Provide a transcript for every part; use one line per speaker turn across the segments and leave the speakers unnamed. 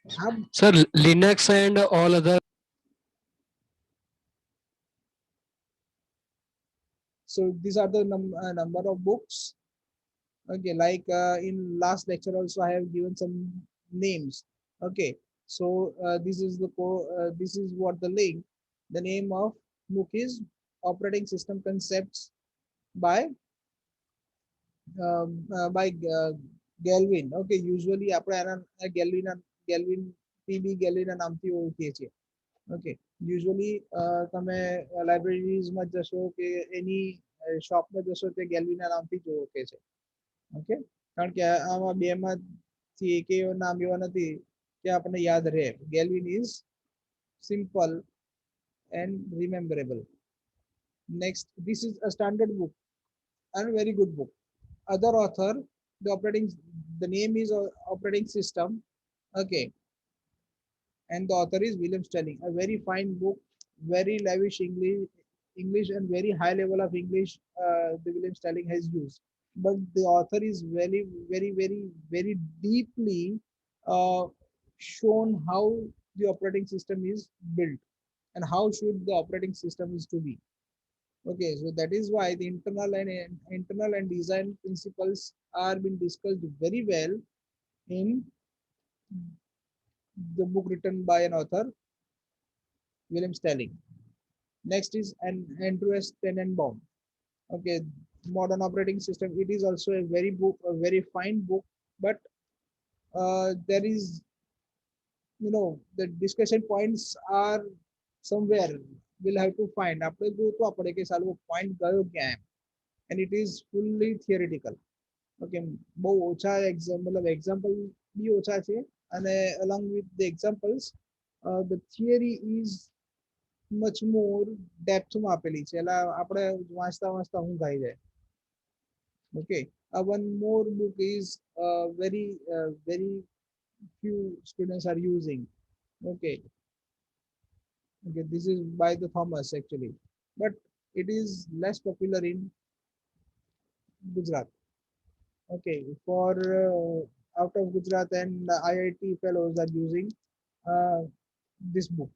अब
Sir, Linux and all other.
so these are the number of books. Okay, like in last lecture also I have given some names. Okay, so this is the this is what the link. The name of book is Operating System Concepts by by Galvin. Okay, usually આપણે આના Galvin PB Galvin ના નામથી ઓળખીએ છીએ. Okay, usually તમે લાઇબ્રેરીઝમાં જશો કે એની શોપમાં જશો તે ગેલરીના નામથી જ ઓળખે છે. ઓકે, કારણ કે આમાં બેમાંથી એક નામ એવા નથી કે આપણને યાદ રહે. Galvin is simple and rememberable. Next, this is a standard book and very good book. Other author, the name is Operating System. Okay, and the author is William Sterling. A very fine book, very lavish English and very high level of English the William Sterling has used. But the author is very deeply uh, shown how the operating system is built and how should the operating system is to be. Okay, so that is why the internal and design principles are being discussed very well in the book written by an author, William Sterling. Next is Andrew S. Tenenbaum. Okay, Modern Operating System. It is also a very fine book, but there is, the discussion points are somewhere. We'll have to find. આપણે જોતું પડે કે સાલું point ગયો ક્યાં એમ. And it is fully theoretical. Okay, બહુ ઓછા example બી ઓછા છે, અને along with the examples, the theory is much more depth માં આપેલી છે, એટલે આપણે વાંચતા વાંચતા ઊંઘ આવી જાય. Okay, one more book is very few students are using. Okay, okay, this is by the Thomas actually, but it is less popular in Gujarat. Okay, for out of Gujarat and IIT fellows are using uh, this book,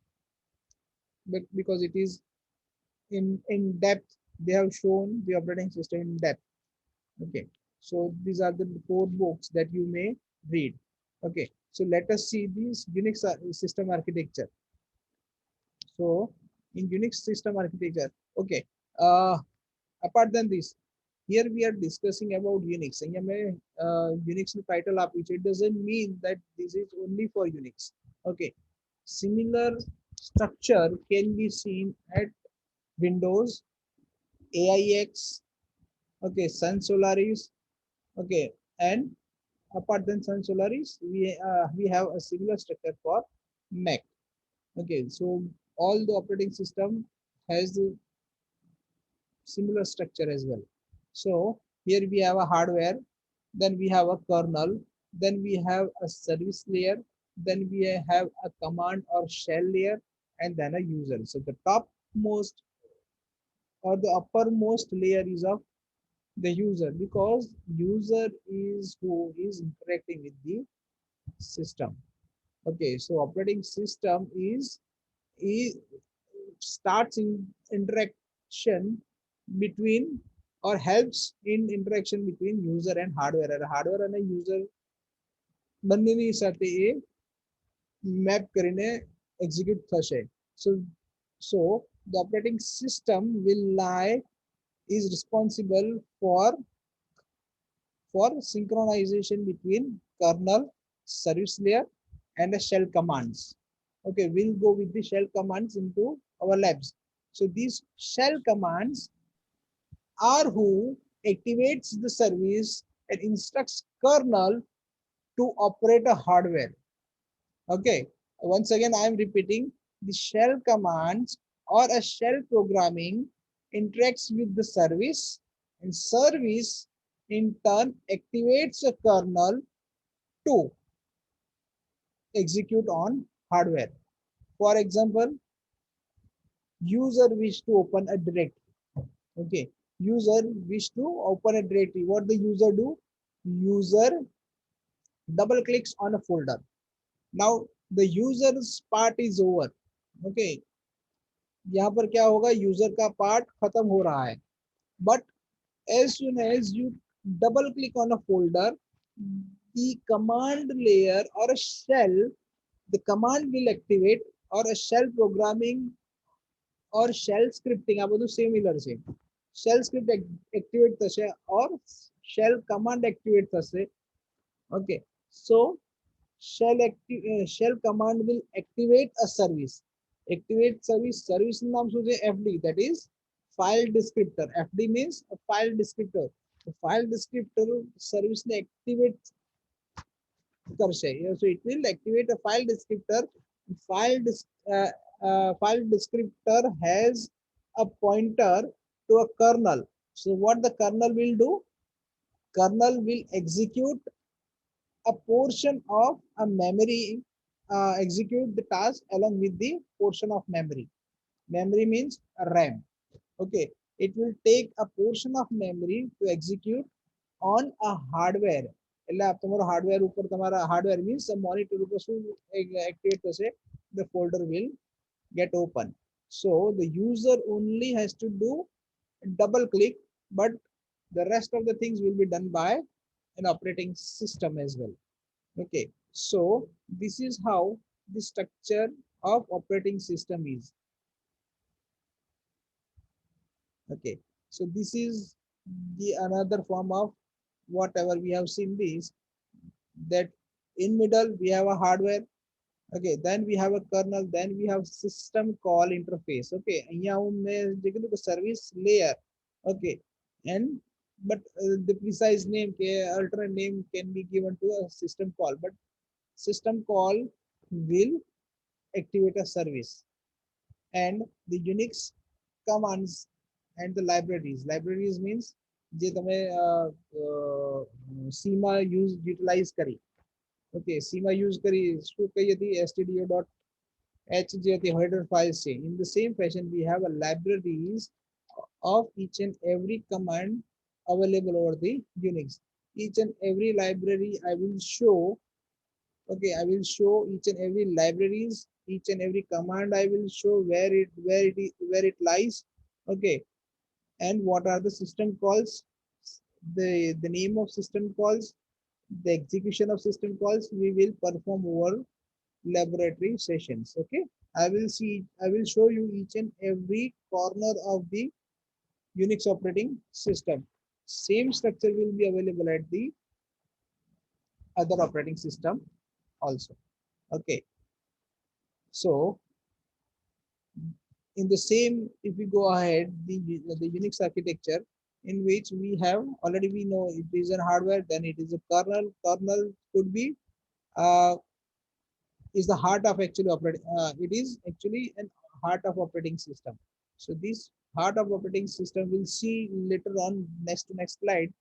because it is in depth. They have shown the operating system in depth. Okay, so these are the 4 books that you may read. Okay, so let us see this Unix system architecture. So in Unix system architecture, okay, apart than this, here we are discussing about Unix. અહીંયા મેં Unix નું title આપ્યું છે. It doesn't mean that this is only for Unix. Okay, similar structure can be seen at Windows, AIX, okay, Sun Solaris, okay, and apart than Sun Solaris, we have a similar structure for Mac. Okay, so all the operating system has the similar structure as well. So here we have a hardware, then we have a kernel, then we have a service layer, then we have a command or shell layer, and then a user. So the topmost or the uppermost layer is of the user, because user is who is interacting with the system. Okay, so operating system is starts in interaction between, or helps in interaction between user and hardware. Hardware and user બંનેની સાથે એ map કરીને execute થશે. So the operating system will lie is responsible for synchronization between kernel, service layer, and the shell commands. Okay, we'll go with the shell commands into our labs. So these shell commands are who activates the service and instructs kernel to operate a hardware. Okay, once again I am repeating, the shell commands or a shell programming interacts with the service, and service in turn activates a kernel to execute on hardware. For example, user wish to open a directory. Okay, user wish to open a directory. What the user do? User double clicks on a folder. Now the user's part is over. Okay, यहाँ पर क्या होगा, user का part खत्म हो रहा है. But as soon as you double click on a folder, the command layer or a shell, the command will activate, or a shell programming or shell scripting આ બધું similar છે. Shell script activate થશે or shell command activate થશે. Okay, so shell command will activate a service. Activate service નું નામ શું છે? FD, that is file descriptor. FD means a file descriptor. The file descriptor service ને activate કરશે. So it will activate a file descriptor. File file descriptor has a pointer to a kernel. So what the kernel will do? Kernel will execute a portion of a memory, execute the task along with the portion of memory. Memory means RAM. Okay, it will take a portion of memory to execute on a hardware. એટલે તમારો hardware ઉપર, તમારા hardware means monitor ઉપર શું activate થશે? The folder will get open. So the user only has to do double click, but the rest of the things will be done by an operating system as well. Okay, so this is how the structure of operating system is. Okay, so this is the another form of whatever we have seen this, that in middle we have a hardware. Okay, then we have a kernel, then we have system call interface. Okay, અહીંયા હું મેં જે કીધું કે service layer. Okay, and but the precise name, alternate name can be given to a system call, but system call will activate a service. And the Unix commands and the libraries means જે તમે C માં utilize કરી. Okay, C માં use કરી શું કઈ હતી? stdio.h જે હતી header files છે. In the same fashion we have a libraries of each and every command available over the Unix. Each and every library I will show. Okay, I will show each and every libraries, each and every command I will show where it lies. Okay, and what are the system calls, the name of system calls, the execution of system calls we will perform over laboratory sessions. Okay, I will show you each and every corner of the Unix operating system. Same structure will be available at the other operating system also. Okay, so in the same, if we go ahead, the Unix architecture, in which we have already, we know it is a hardware, then it is a kernel. Kernel could be is the heart of actually operating. It is actually an heart of operating system. So this heart of operating system we'll see later on, next slide.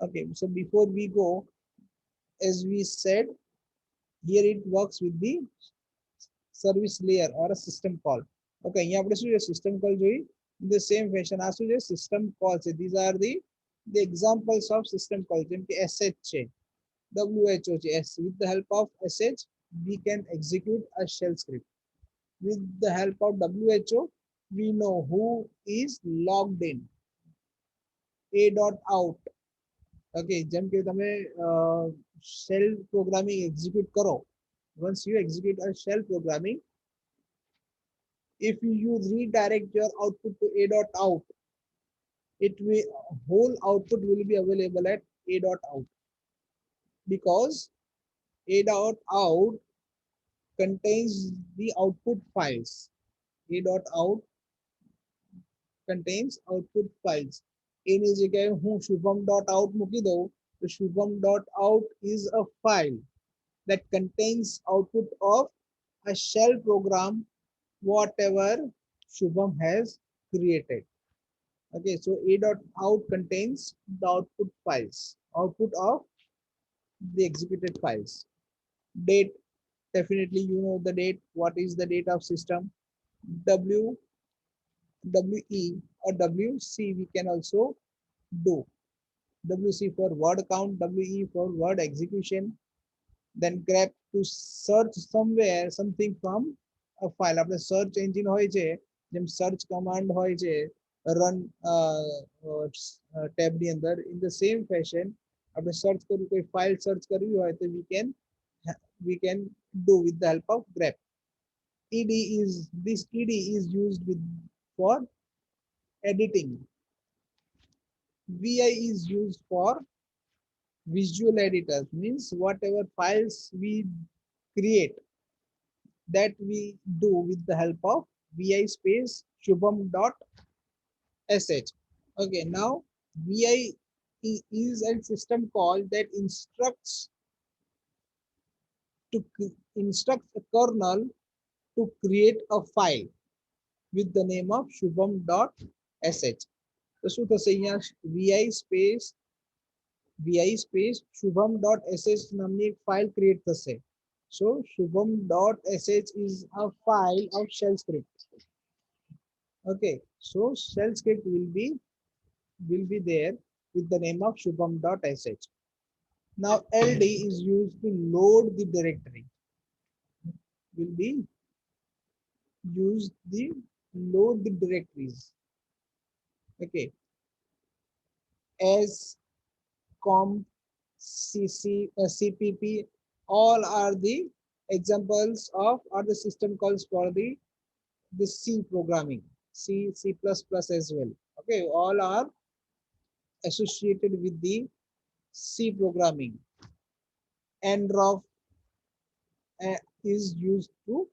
Okay, so before we go, as we said, here it works with the service layer or a system call. Okay, અહીંયા આપણે શું છે? System call જોઈ. In the same fashion આ શું છે? System call છે. These are the examples of system call. જેમ કે sh છે, who છે. With the help of sh we can execute a shell script. With the help of who we know who is logged in. a.out. Okay, જેમ કે તમે shell programming execute કરો, once you execute a shell programming, if you redirect your output to a.out, it will, whole output will be available at a.out, because a.out contains the output files. a.out contains output files. એની જગ્યાએ હું shubham.out મૂકી દઉં તો shubham.out is a file that contains output of a shell program whatever Shubham has created. Okay, so a.out contains the output files, output of the executed files. Date, definitely you know the date. What is the date of system? WE or WC we can also do. WC for word count, WE for word execution. then grep to search somewhere something from a file. આપણે search engine હોય છે જેમ search command હોય છે run tab ની અંદર, in the same fashion આપણે search કરવું, કોઈ file search કરવી હોય તો we can do with the help of grep. ed is this ed is used with for editing. Vi is used for visual editors, means whatever files we create, that we do with the help of vi space shubham dot sh. Okay, now vi is a system call that instructs a kernel to create a file with the name of shubham dot sh. તો શું થશે અહીંયા vi space shubham dot sh નામની એક file create થશે. So shubham dot sh is a file of shell script. Okay, so shell script will be there with the name of shubham dot sh. Now ld is used to load the directory, will be used the load the directories. Okay, as com cpp, all are the examples of are the system calls for the C programming, C++ as well. Okay, all are associated with the C programming. nroff is used to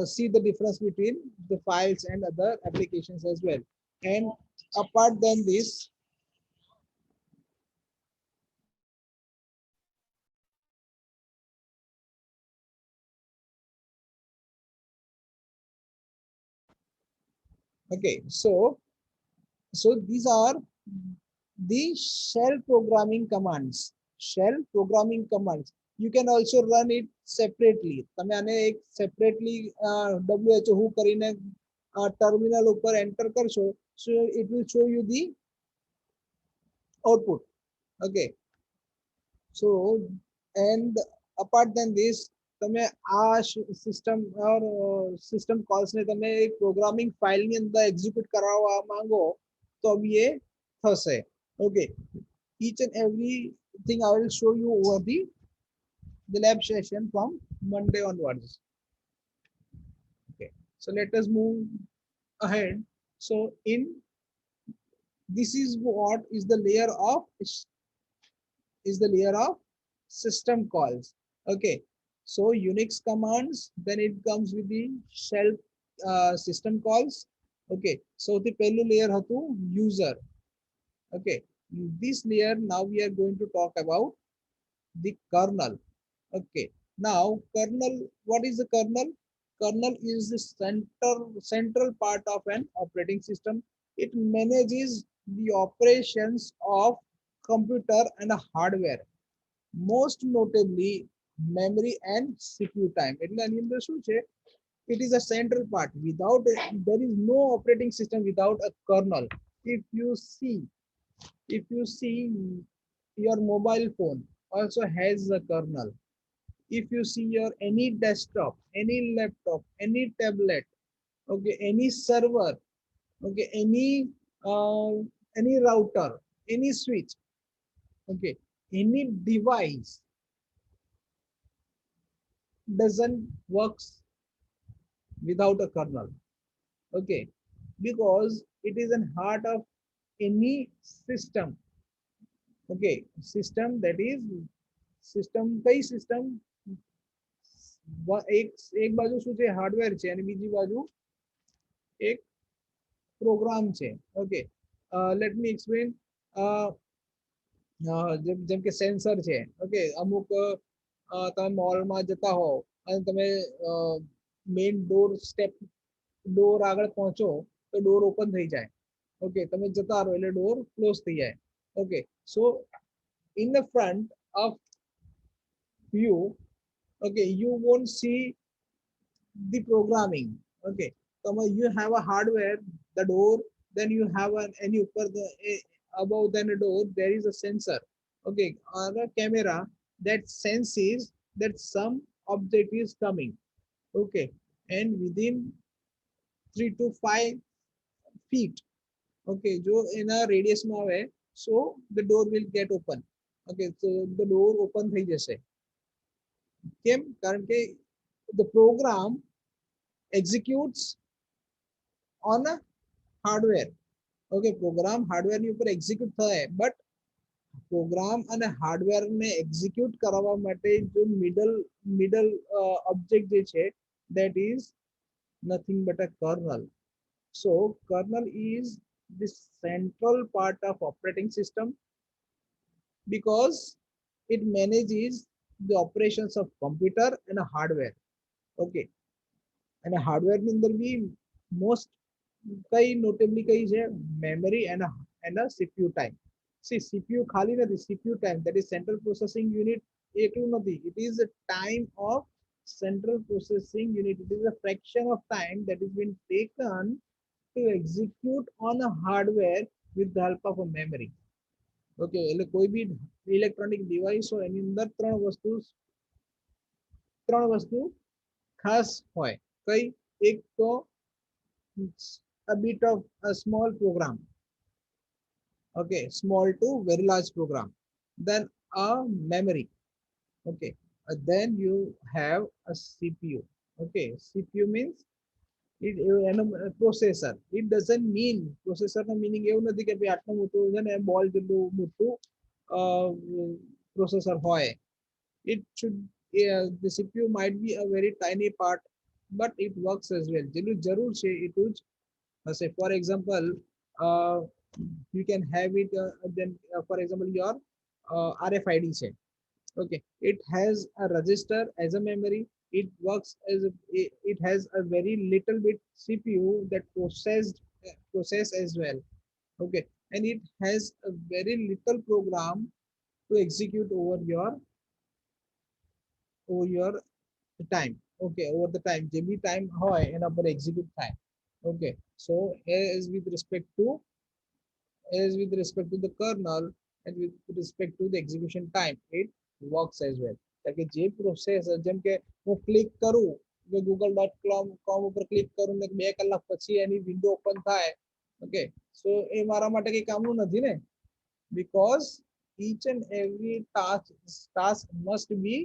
see the difference between the files and other applications as well. And apart than this, okay, so these are the shell programming commands. Shell programming commands, you can also run it separately. તમે આને એક separately who who કરીને terminal ઉપર enter કરશો, so it will show you the output. Okay, so and apart than this, તમે આ system ઓર system calls ને તમે એક પ્રોગ્રામિંગ ફાઇલ ની અંદર એક્ઝિક્યુટ કરાવવા માંગો તો બી એ થશે. Okay, each and everything I will show you over the lab session from Monday onwards. Okay, so let us move ahead. So in this is what is the layer of system calls. Okay, so Unix commands, then it comes with the shell system calls. Okay, so the પહેલું layer હતું user. Okay, this layer now we are going to talk about the kernel. Okay, now kernel, what is the kernel? Kernel is the central part of an operating system. It manages the operations of computer and hardware, most notably memory and CPU time. એટલે આની અંદર શું છે? It is a central part. Without it, there is no operating system without a kernel. If you see your mobile phone also has a kernel. If you see your any desktop, any laptop, any tablet, okay, any server, okay, any router, any switch, okay, any device doesn't works without a kernel. Okay, because it is an heart of any system. Okay, system, that is system, કઈ system? એક બાજુ શું છે? Hardware છે અને બીજી બાજુ એક પ્રોગ્રામ છે. Okay, let me explain. જેમ કે સેન્સર છે. ઓકે, અમુક તમે મોલમાં જતા હો અને તમે મેઇન ડોર આગળ પહોંચો તો ડોર ઓપન થઈ જાય. ઓકે, તમે જતા રહો એટલે ડોર ક્લોઝ થઈ જાય. Okay, so in the front of you, okay, you won't see the programming. Okay, you have a hardware, the door, then you have any upper the above than a door there is a sensor. Okay, or a camera, that senses that some object is coming. Okay, and within 3 to 5 feet, okay, જો એના રેડિયસમાં આવે, so the door will get open. Okay, so the door open થઈ જશે. કેમ? કારણ કે the program executes on a hardware. Okay, program hardware ની ઉપર એક્ઝિક્યુટ થાય, બટ પ્રોગ્રામ અને હાર્ડવેર ને એક્ઝિક્યુટ કરવા માટે જો મિડલ ઓબ્જેક્ટ જે છે, that is nothing but a kernel. So kernel is the central part of operating system because it manages the operations of computer and a hardware. Okay, and a hardware ની અંદર બી most કઈ notably કઈ છે, memory and a CPU time. See, CPU ખાલી નથી, CPU time, that is central processing unit, એટલું નથી. It is a time of central processing unit. It is a fraction of time that is been taken to execute on a hardware with the help of a memory. Okay, એટલે કોઈ બી electronic device હોય એની અંદર ત્રણ વસ્તુ ખાસ હોય. કઈ? એક તો a bit of a small program. Okay, small to very large program. Then a memory. Okay, then you have a CPU. Okay, CPU means it processor. It doesn't mean processor no meaning એવું નથી કે ભાઈ આટલું મોટું છે ને બોલ જેટલું મોટું processor હોય. It should, the CPU might be a very tiny part, but it works as well. જેટલું જરૂર છે એટલું જ હશે. For example, you can have it, then for example your RFID છે. Okay, it has a register as a memory. It works as it has a very little bit CPU that process as well. Okay, and it has a very little program to execute over your time. Okay, over the time, જે બી time હોય એના પર execute થાય. Okay, so as with respect to the kernel and with respect to the execution time, it works as well. કે જે process, જેમ કે હું ક્લિક કરું કે google.com ઉપર ક્લિક કરું ને 2 કલાક પછી એની વિન્ડો ઓપન થાય. ઓકે, સો એ મારા માટે કઈ કામનું નથી ને, because each and every task must be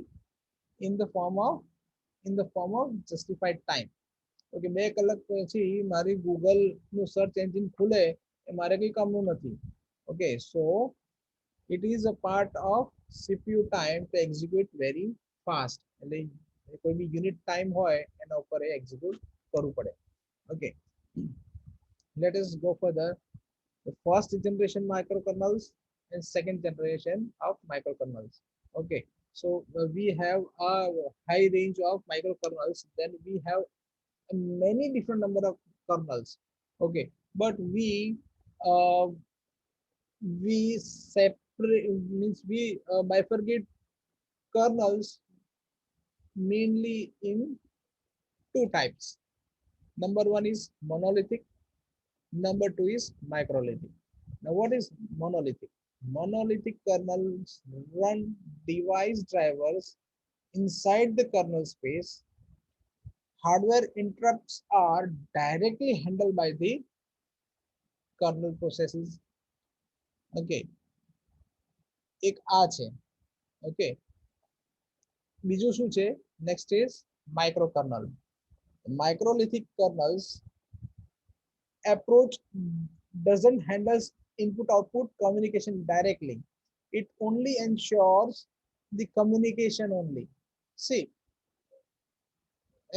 in the form of justified time. Okay, 2 કલાક પછી મારી ગૂગલ નું સર્ચ એન્જિન ખુલે એ મારે કઈ કામનું નથી. Okay, so it is a part of CPU time to execute very fast. એટલે કોઈ બી યુનિટ ટાઈમ હોય એના ઉપર એ એક્ઝિક્યુટ કરવું પડે. Okay, let us go further. The first generation microkernels and second generation of microkernels. Okay, so we have a high range of microkernels, then we have many different number of kernels. Okay, but uh, we separate, means we bifurcate kernels mainly in 2 types. Number 1 is monolithic, number 2 is microlithic. Now what is monolithic? Monolithic kernels run device drivers inside the kernel space. Hardware interrupts are directly handled by the kernel processes. Okay, એક આ છે. Okay, બીજું શું છે? Next is microkernel. Microlithic kernels approach doesn't handle input output communication directly. It only ensures the communication only. See,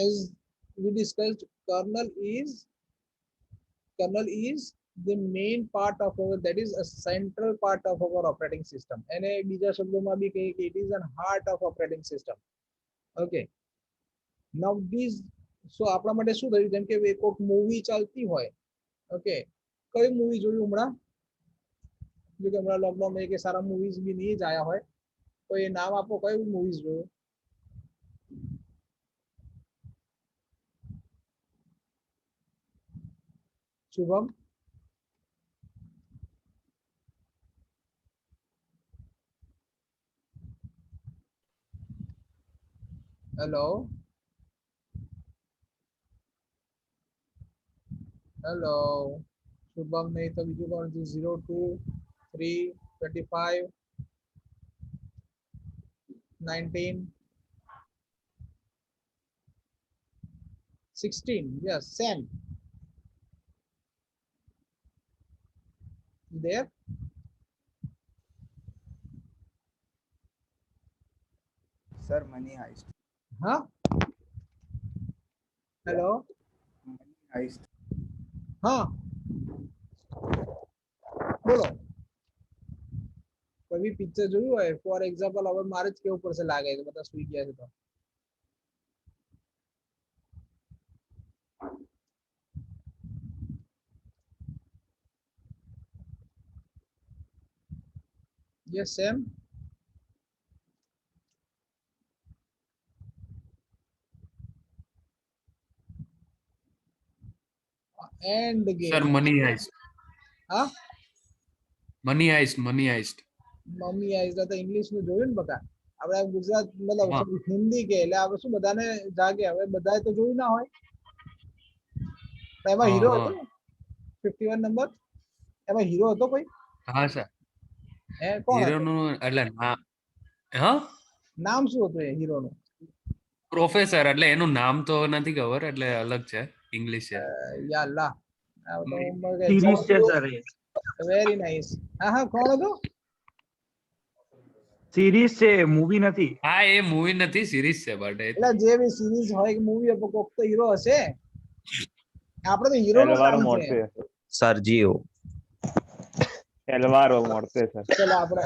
as we discussed, kernel is the main part of our, that is a central part of our operating system. એને બીજા શબ્દોમાં બી કહીએ કે it is a heart of operating system. Okay, now these, so આપણા માટે શું થયું, જેમ કે કોઈક મૂવી ચાલતી હોય. ઓકે, કઈ મૂવી જોયું હમણાં? જો કે હમણાં લોકડાઉનમાં કે સારા મૂવીઝ બી નહીં જ આયા હોય, કોઈ નામ આપો, કઈ મૂવીઝ જોયું? શુભમ? હેલો હેલો શુભમ નહીં તો બીજું કોણ છે 02 3 25 19 16 yes Sam you there
Sir, Money Heist.
huh hello
Money Heist.
હા બોલો કોઈ બી પિક્ચર જોયું હોય ફોર એક્ઝામ્પલ હવે મારે જ કેવું પડશે લાગે છે બધા સુઈ ગયા છે તો yes Sam and
Sir,
again
Money Heist.
હા
Money Heist. Money Heist.
Mummy eyes તો ઇંગ્લિશ નું જોયું ને બકા આપણે ગુજરાત મતલબ
હા.
હિન્દી કે એટલે આપણે શું બધાને જાગે હવે બધાએ તો જોયું ના હોય તો એમાં હીરો
હા,
હતો 51 નંબર એમાં હીરો હતો કોઈ
હા સર
હે કોણ હતો
હીરોનું એટલે હા
નામ શું હતું એ હીરોનું
પ્રોફેસર એટલે એનું નામ તો નથી ખબર એટલે અલગ છે ઇંગ્લિશ છે
યા અલ્લાહ આ તો
સિરીઝ છે સર એ
વેરી નાઇસ હા હા કોણ હતું
સિરીઝ છે મૂવી નથી.
હા એ મૂવી નથી સિરીઝ છે બટ
એટલે જે બી સિરીઝ હોય કે મૂવી હોય કોક તો હીરો હશે આપણે તો હીરો નું
Álvaro
કામ છે
Morte.
Sergio.
Álvaro Morte, sir.
ચલો આપણે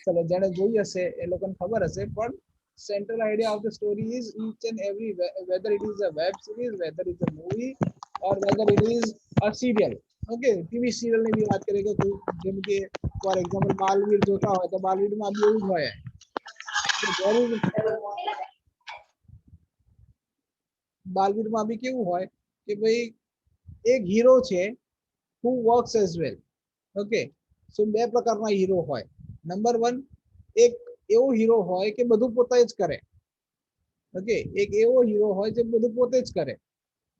ચલો જેને જોઈ હશે એ લોકોને ખબર હશે પણ central idea of the story is each and every whether it is a web series whether it's a movie or whether it is a serial okay TV serial ની બી વાત કરીએ કે કોઈ જેમ કે ફોર એક્ઝામ્પલ બાલવીર જોતા હોય તો બાલવીરમાં બી એવું જ હોય બાલવીરમાં બી કેવું હોય કે ભાઈ એક હીરો છે who works as well okay so બે પ્રકારના હીરો હોય નંબર 1 એક એવો હીરો હોય કે બધું પોતે જ કરે ઓકે એક એવો હીરો હોય જે બધું પોતે જ કરે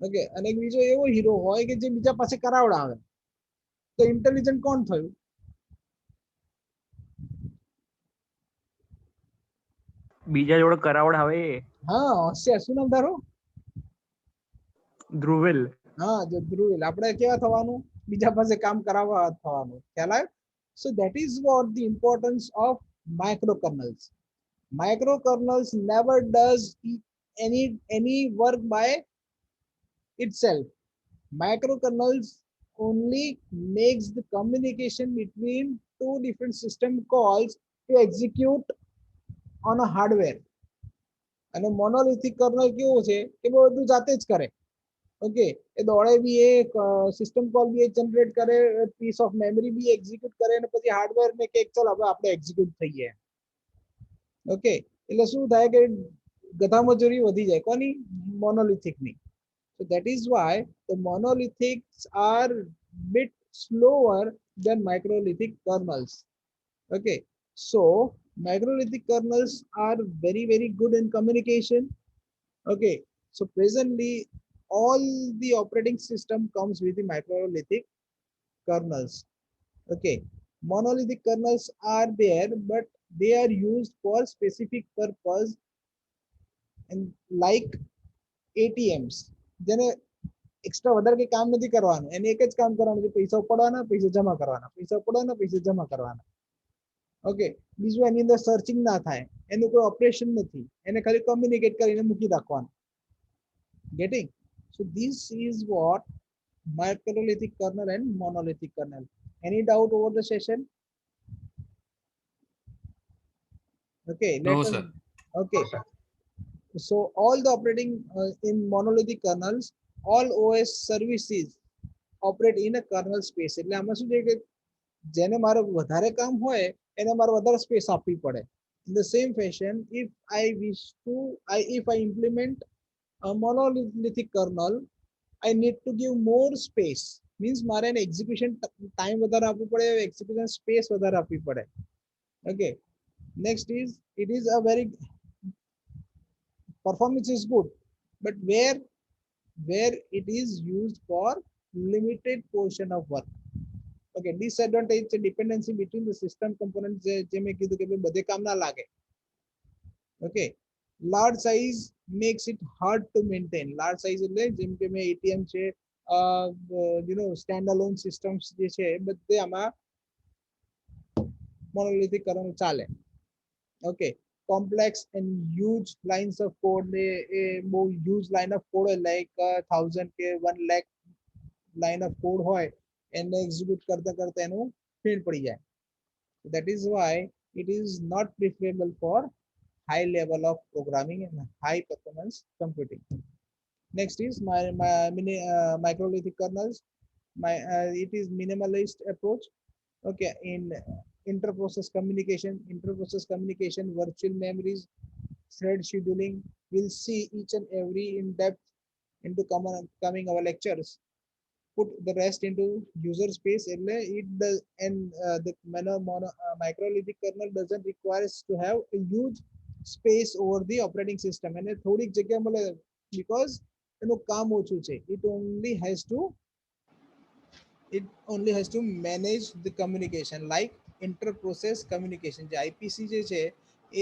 ઓકે અને એક બીજો એવો હીરો હોય કે જે બીજા પાસે કરાવડાવે તો ઇન્ટેલિજન્ટ કોણ થયું
બીજા જોડે કરાવડાવે એ
હા હોશિયાર શું નામ તારું
ધ્રુવેલ.
હા જો ધ્રુવીલ આપણે કેવા થવાનું બીજા પાસે કામ કરાવવા થવાનું ખ્યાલ આવ્યો so that is what the importance of microkernels microkernels never does any work by itself microkernels only makes the communication between two different system calls to execute on a hardware અને મોનોલિથિક કર્નલ કેવું છે કે બધું જાતે જ કરે okay એ દોડે બી એ સિસ્ટમ કોલ બી એ જનરેટ કરે પીસ ઓફ મેમરી બી એક્ઝિક્યુટ કરે અને પછી હાર્ડવેર ને કે ચાલ હવે આપણે એક્ઝિક્યુટ થઈએ ઓકે એટલે શું થાય કે ગધા મજૂરી વધી જાય કોની મોનોલિથિક ની so that is why the monolithics are bit slower than microlithic kernels okay so microlithic kernels are very good in communication okay so presently all the operating system comes with the microlithic kernels okay monolithic kernels are there but they are used for specific purpose and like ATMs જેને extra વધારે કઈ કામ નથી કરવાનું એને એક જ કામ કરવાનું છે પૈસા ઉપાડવાના પૈસા જમા કરવાના પૈસા ઉપાડવાના પૈસા જમા કરવાના ઓકે બીજું એની અંદર સર્ચિંગ ના થાય એનું કોઈ ઓપરેશન નથી એને ખાલી કમ્યુનિકેટ કરીને મૂકી રાખવાનું getting so this is what microlithic kernel and monolithic kernel any doubt over the session okay
no
let us
sir
okay so all the operating in monolithic kernels all OS services operate in a kernel space એટલે આમાં શું છે કે જેને મારે વધારે કામ હોય એને મારે વધારે સ્પેસ આપવી પડે in the same fashion if I implement a monolithic kernel I need to give more space means મારે એને execution time વધારે આપવું પડે execution space વધારે આપવી પડે okay next is it is a very performance is good, but where it is used for limited portion of work. Okay, disadvantage છે dependency between the system components જે મેં કીધું કે ભાઈ બધે કામ ના લાગે. Okay, large size makes it hard to maintain. Large size એટલે જેમ કે મેં ATM છે, standalone systems જે છે બધે આમાં monolithic kernel ચાલે. Okay, complex and huge lines of code, a more huge line of code like 1000 ke 1 lakh line of code hoy and execute karta karta એનું ફેલ પડી જાય. That is why it is not preferable for high level of programming and high performance computing. Next is microlithic kernels. It is minimalist approach. Okay, in interprocess communication, virtual memories, thread scheduling. We'll see each and every in depth into coming our lectures. Put the rest into user space. It does, and the microlithic kernel doesn't require us to have a huge space over the operating system. And થોડીક જગ્યા મળે because એનું કામ ઓછું છે. It only has to manage the communication like inter-process communication. જે IPC જે છે,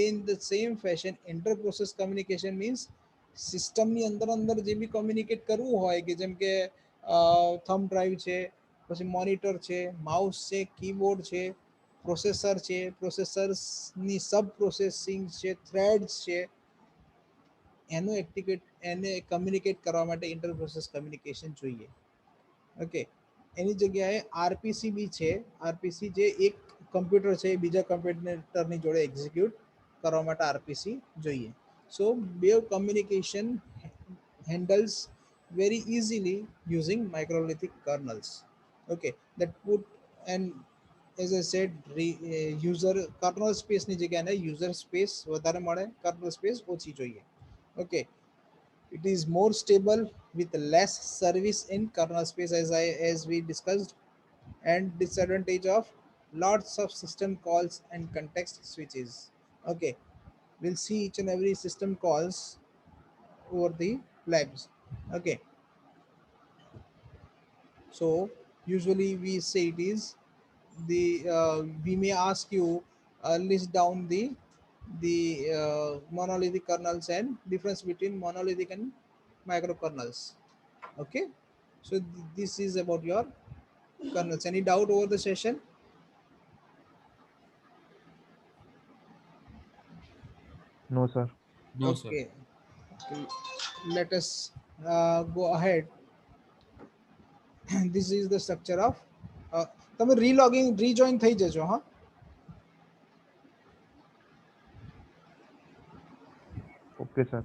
in the same fashion inter-process communication means system ની અંદર અંદર જે બી communicate કરવું હોય કે જેમ કે thumb drive છે, પછી monitor છે, mouse છે, keyboard છે, processor છે, processors ની sub processing છે, threads છે, એને communicate કરવા માટે inter-process communication જોઈએ. ઓકે, એની જગ્યાએ આરપીસી બી છે. આરપીસી જે એક કમ્પ્યુટર છે એ બીજા કમ્પ્યુટરની જોડે એક્ઝિક્યુટ કરવા માટે આરપીસી જોઈએ. સો બે communication handles very easily using microlithic kernels. Okay, that put, and as I said, user kernel space ની જગ્યાએ user space વધારે મળે, kernel space ઓછી જોઈએ. Okay, it is more stable with less service in kernel space as we discussed, and disadvantage of lots of system calls and context switches. Okay, we'll see each and every system calls over the labs. Okay, so usually we say it is the we may ask you list down the monolithic kernels and difference between monolithic and microkernels. Okay, so this is about your kernels. Any doubt over the session?
No, sir.
No, sir.
Okay, let us go ahead. This is the structure of તમે rejoin થઈ જજો. હા,
Okay, sir.